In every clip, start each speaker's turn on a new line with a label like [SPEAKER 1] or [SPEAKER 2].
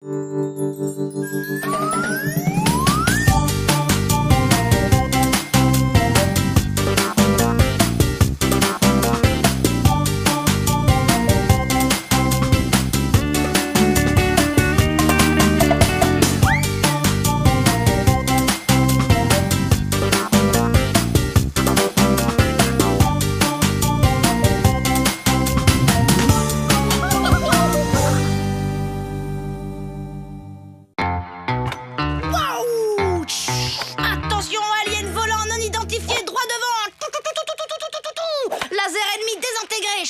[SPEAKER 1] Waouh! Attention, alien volant non identifié, droit devant! Laser ennemi désintégré!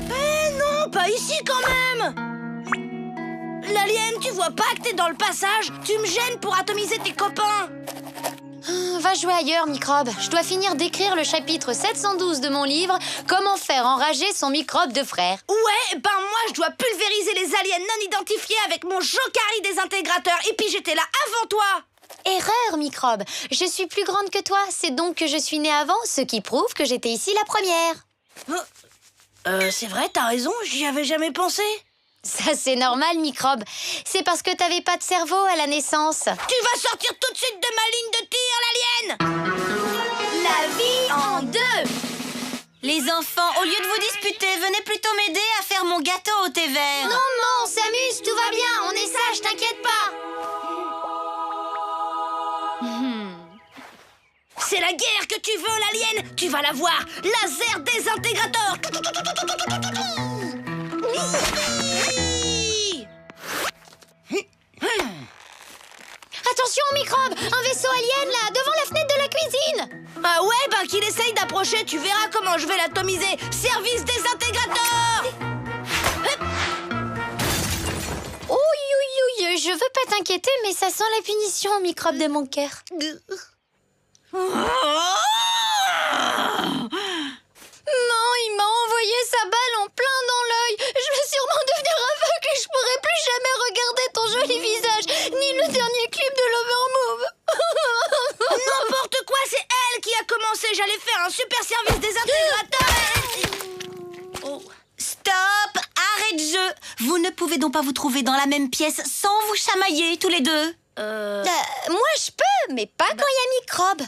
[SPEAKER 1] Eh non, pas ici quand même! L'alien, tu vois pas que t'es dans le passage? Tu me gênes pour atomiser tes copains!
[SPEAKER 2] Va jouer ailleurs, microbe. Je dois finir d'écrire le chapitre 712 de mon livre « Comment faire enrager son microbe de frère ».
[SPEAKER 1] Ouais, ben moi je dois pulvériser les aliens non identifiés avec mon Jokari désintégrateur. Et puis j'étais là avant toi!
[SPEAKER 2] Erreur, microbe. Je suis plus grande que toi. C'est donc que je suis née avant, ce qui prouve que j'étais ici la première.
[SPEAKER 1] C'est vrai, t'as raison, j'y avais jamais pensé.
[SPEAKER 2] Ça, c'est normal, microbe. C'est parce que t'avais pas de cerveau à la naissance.
[SPEAKER 1] Tu vas sortir tout de suite de ma ligne de tir, l'alien!
[SPEAKER 2] La vie en deux.
[SPEAKER 3] Les enfants, au lieu de vous disputer, venez plutôt m'aider à faire mon gâteau au thé vert.
[SPEAKER 2] Non, on s'amuse, tout va bien. On est sage, t'inquiète pas.
[SPEAKER 1] C'est la guerre que tu veux, l'alien! Tu vas la voir! Laser désintégrateur!
[SPEAKER 2] Attention, microbe. Un vaisseau alien, là, devant la fenêtre de la cuisine.
[SPEAKER 1] Ah ouais, bah qu'il essaye d'approcher, tu verras comment je vais l'atomiser! Service désintégrateur!
[SPEAKER 2] Ouïe, je veux pas t'inquiéter, mais ça sent la punition au microbe de mon cœur. Non, il m'a envoyé sa balle en plein dans l'œil. Je vais sûrement devenir aveugle et je pourrai plus jamais regarder ton joli visage, ni le dernier clip de l'Overmove.
[SPEAKER 1] N'importe quoi, c'est elle qui a commencé! J'allais faire un super service désintégrateur!
[SPEAKER 3] Stop! Arrête de jeu! Vous ne pouvez donc pas vous trouver dans la même pièce sans vous chamailler tous les deux?
[SPEAKER 2] Moi, je peux, mais pas quand il y a microbe.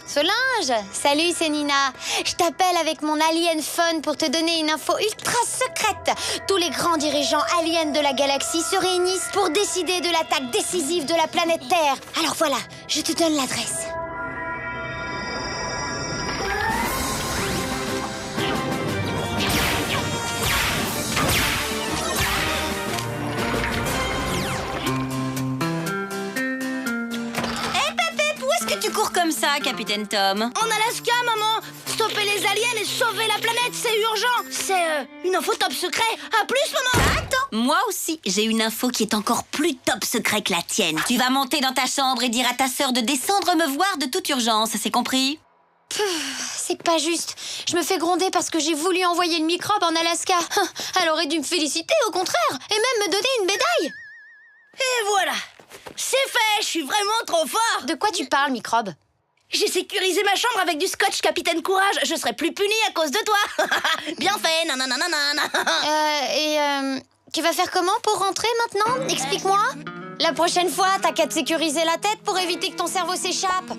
[SPEAKER 2] Solange, salut, c'est Nina. Je t'appelle avec mon Alien Fun pour te donner une info ultra secrète. Tous les grands dirigeants aliens de la galaxie se réunissent pour décider de l'attaque décisive de la planète Terre. Alors voilà, je te donne l'adresse.
[SPEAKER 3] Tu cours comme ça, Capitaine Tom.
[SPEAKER 1] En Alaska, maman! Stopper les aliens et sauver la planète, c'est urgent! C'est une info top secret! À plus, maman!
[SPEAKER 3] Attends! Moi aussi, j'ai une info qui est encore plus top secret que la tienne. Tu vas monter dans ta chambre et dire à ta sœur de descendre me voir de toute urgence, c'est compris?
[SPEAKER 2] C'est pas juste. Je me fais gronder parce que j'ai voulu envoyer le microbe en Alaska. Elle aurait dû me féliciter, au contraire, et même me donner une médaille.
[SPEAKER 1] Et voilà! C'est fait! Je suis vraiment trop fort!
[SPEAKER 2] De quoi tu parles, microbe?
[SPEAKER 1] J'ai sécurisé ma chambre avec du scotch, Capitaine Courage. Je serai plus punie à cause de toi. Bien fait, nananana.
[SPEAKER 2] Tu vas faire comment pour rentrer maintenant? Explique-moi. La prochaine fois, t'as qu'à te sécuriser la tête pour éviter que ton cerveau s'échappe. Hé!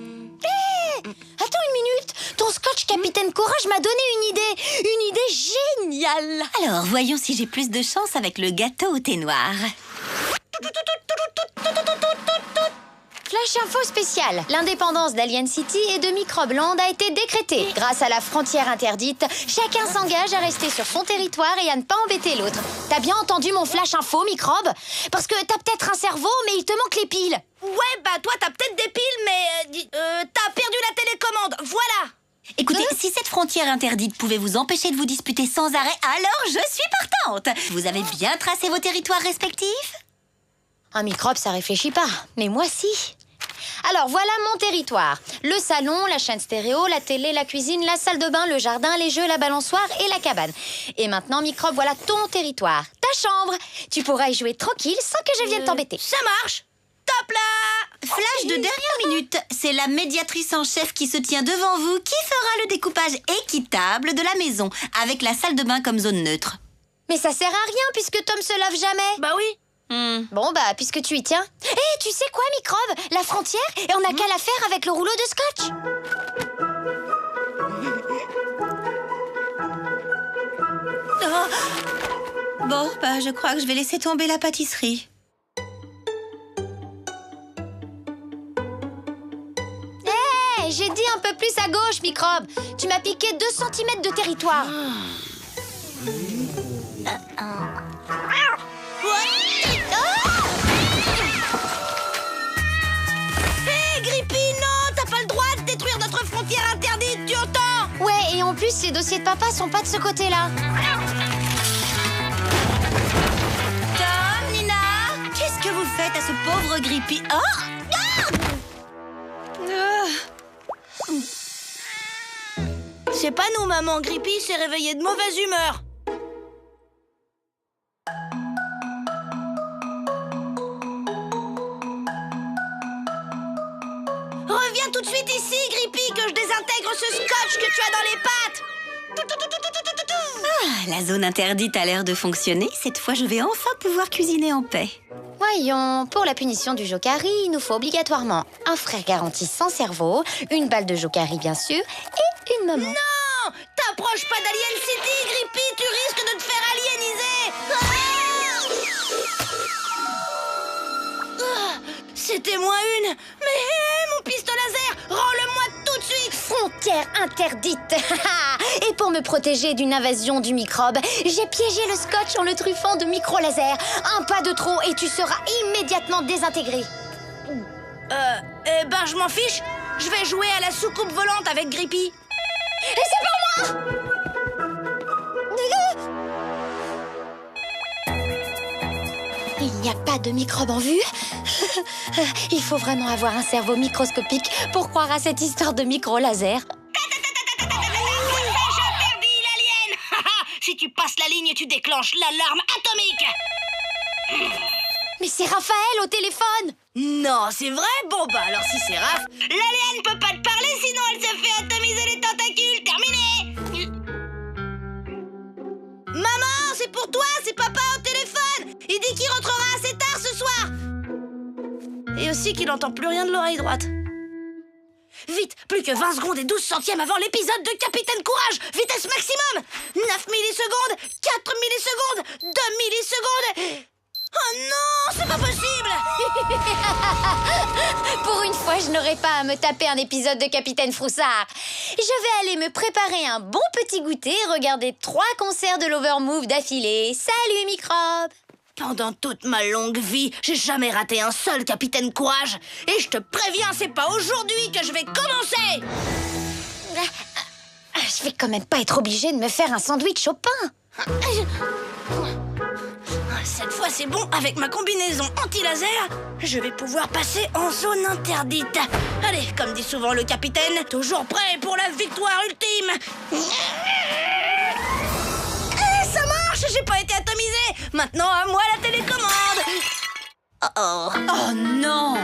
[SPEAKER 2] Attends une minute. Ton scotch, Capitaine Courage, m'a donné une idée. Une idée géniale.
[SPEAKER 3] Alors, voyons si j'ai plus de chance avec le gâteau au thé noir.
[SPEAKER 2] Flash info spécial. L'indépendance d'Alien City et de Microbe Land a été décrétée. Grâce à la frontière interdite, chacun s'engage à rester sur son territoire et à ne pas embêter l'autre. T'as bien entendu mon flash info, Microbe? Parce que t'as peut-être un cerveau, mais il te manque les piles.
[SPEAKER 1] Ouais, bah toi t'as peut-être des piles, mais t'as perdu la télécommande, voilà.
[SPEAKER 3] Écoutez, si cette frontière interdite pouvait vous empêcher de vous disputer sans arrêt, alors je suis partante. Vous avez bien tracé vos territoires respectifs?
[SPEAKER 2] Un microbe, ça réfléchit pas, mais moi si. Alors voilà mon territoire. Le salon, la chaîne stéréo, la télé, la cuisine, la salle de bain, le jardin, les jeux, la balançoire et la cabane. Et maintenant, microbe, voilà ton territoire, ta chambre. Tu pourras y jouer tranquille sans que je vienne t'embêter.
[SPEAKER 1] Ça marche. stop là!
[SPEAKER 3] Flash de dernière minute, c'est la médiatrice en chef qui se tient devant vous qui fera le découpage équitable de la maison, avec la salle de bain comme zone neutre.
[SPEAKER 2] Mais ça sert à rien puisque Tom se lave jamais.
[SPEAKER 1] Bah oui.
[SPEAKER 2] Bon, bah, puisque tu y tiens. Hé, tu sais quoi, Microbe? La frontière, et on n'a qu'à la faire avec le rouleau de scotch.
[SPEAKER 3] Bon, bah je crois que je vais laisser tomber la pâtisserie.
[SPEAKER 2] Hé, j'ai dit un peu plus à gauche, Microbe. Tu m'as piqué 2 cm de territoire.
[SPEAKER 1] Hé, Grippy, non! T'as pas le droit de détruire notre frontière interdite, tu entends?
[SPEAKER 2] Ouais, et en plus, les dossiers de papa sont pas de ce côté-là.
[SPEAKER 3] Tom, Nina, qu'est-ce que vous faites à ce pauvre Grippy?
[SPEAKER 1] C'est pas nous, maman. Grippy s'est réveillée de mauvaise humeur. Reviens tout de suite ici, Grippy, que je désintègre ce scotch que tu as dans les pattes.
[SPEAKER 3] La zone interdite a l'air de fonctionner. Cette fois, je vais enfin pouvoir cuisiner en paix.
[SPEAKER 2] Voyons, pour la punition du Jokari, il nous faut obligatoirement un frère garanti sans cerveau, une balle de Jokari bien sûr, et une maman.
[SPEAKER 1] Non! T'approches pas d'Alien City, Grippy, tu risques de te faire aliéniser. C'était moins une. Mais mon pistolet laser, rends-le-moi tout de suite.
[SPEAKER 2] Frontière interdite. Et pour me protéger d'une invasion du microbe, j'ai piégé le scotch en le truffant de micro-lasers. Un pas de trop et tu seras immédiatement désintégré.
[SPEAKER 1] Eh ben, je m'en fiche. Je vais jouer à la soucoupe volante avec Grippy.
[SPEAKER 2] Et c'est pour moi! Il n'y a pas de microbe en vue. Il faut vraiment avoir un cerveau microscopique pour croire à cette histoire de micro-laser.
[SPEAKER 1] J'interdis l'alien. Si tu passes la ligne, tu déclenches l'alarme atomique.
[SPEAKER 2] Mais c'est Raphaël au téléphone!
[SPEAKER 1] Non, c'est vrai? Bon, bah alors si c'est Raph, l'alien peut pas te parler, sinon elle se fait atomiser les tentacules. Terminé. Maman, c'est pour toi, c'est papa au téléphone. Il dit qu'il rentrera assez tard ce soir. Et aussi qu'il n'entend plus rien de l'oreille droite. Vite, plus que 20 secondes et 12 centièmes avant l'épisode de Capitaine Courage. Vitesse maximum. 9 millisecondes, 4 millisecondes, 2 millisecondes. Oh non, c'est pas possible.
[SPEAKER 2] Pour une fois, je n'aurai pas à me taper un épisode de Capitaine Froussard. Je vais aller me préparer un bon petit goûter et regarder 3 concerts de l'Overmove d'affilée. Salut, microbe!
[SPEAKER 1] Pendant toute ma longue vie, j'ai jamais raté un seul Capitaine Courage. Et je te préviens, c'est pas aujourd'hui que je vais commencer.
[SPEAKER 2] Je vais quand même pas être obligée de me faire un sandwich au pain.
[SPEAKER 1] Cette fois, c'est bon. Avec ma combinaison anti-laser, je vais pouvoir passer en zone interdite. Allez, comme dit souvent le capitaine, toujours prêt pour la victoire ultime. Ça marche, j'ai pas été atomisé. Maintenant, à moi la télécommande.
[SPEAKER 3] Oh non!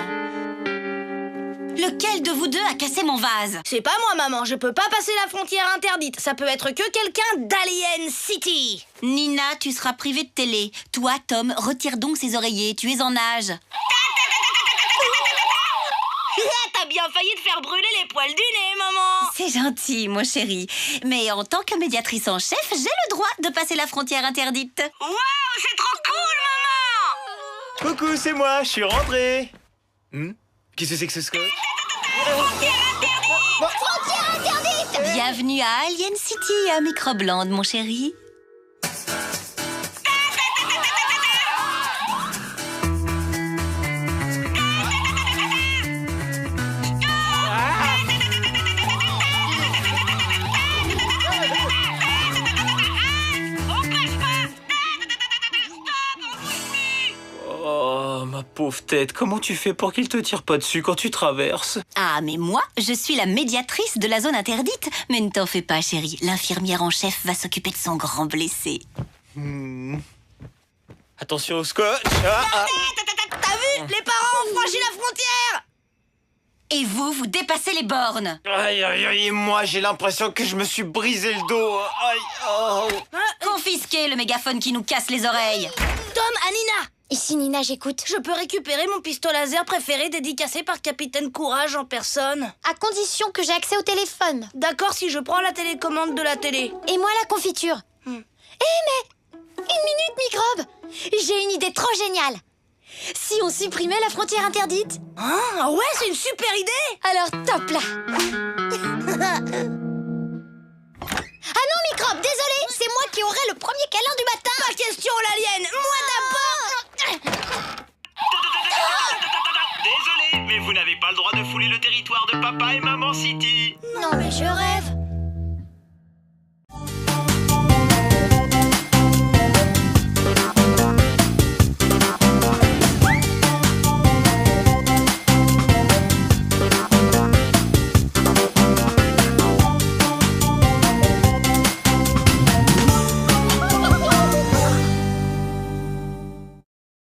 [SPEAKER 3] Lequel de vous deux a cassé mon vase?
[SPEAKER 1] C'est pas moi, maman. Je peux pas passer la frontière interdite. Ça peut être que quelqu'un d'Alien City.
[SPEAKER 3] Nina, tu seras privée de télé. Toi, Tom, retire donc ces oreillers. Tu es en âge.
[SPEAKER 1] T'as bien failli te faire brûler les poils du nez, maman.
[SPEAKER 3] C'est gentil, mon chéri. Mais en tant que médiatrice en chef, j'ai le droit de passer la frontière interdite.
[SPEAKER 1] Waouh, c'est trop cool, maman.
[SPEAKER 4] Coucou, c'est moi, je suis rentré. Qu'est-ce que c'est que ce scotch?
[SPEAKER 2] Frontière interdite!
[SPEAKER 3] Bienvenue à Alien City, à Microblande, mon chéri.
[SPEAKER 4] Oh, ma pauvre tête, comment tu fais pour qu'il te tire pas dessus quand tu traverses?
[SPEAKER 3] Ah, mais moi, je suis la médiatrice de la zone interdite. Mais ne t'en fais pas, chérie. L'infirmière en chef va s'occuper de son grand blessé.
[SPEAKER 4] Attention au scotch.
[SPEAKER 1] T'as vu? Les parents ont franchi la frontière!
[SPEAKER 3] Et vous dépassez les bornes.
[SPEAKER 5] Aïe, aïe, aïe, moi j'ai l'impression que je me suis brisé le dos. Aïe, oh.
[SPEAKER 3] Confisquez le mégaphone qui nous casse les oreilles.
[SPEAKER 1] Tom, Anina!
[SPEAKER 2] Ici Nina, j'écoute.
[SPEAKER 1] Je peux récupérer mon pistolet laser préféré dédicacé par Capitaine Courage en personne.
[SPEAKER 2] À condition que j'ai accès au téléphone.
[SPEAKER 1] D'accord si je prends la télécommande de la télé.
[SPEAKER 2] Et moi la confiture. Eh mais... Une minute, microbe! J'ai une idée trop géniale. Si on supprimait la frontière interdite?
[SPEAKER 1] Ah ouais, c'est une super idée!
[SPEAKER 2] Alors top là. Ah non, microbe, désolé, c'est moi qui aurai le premier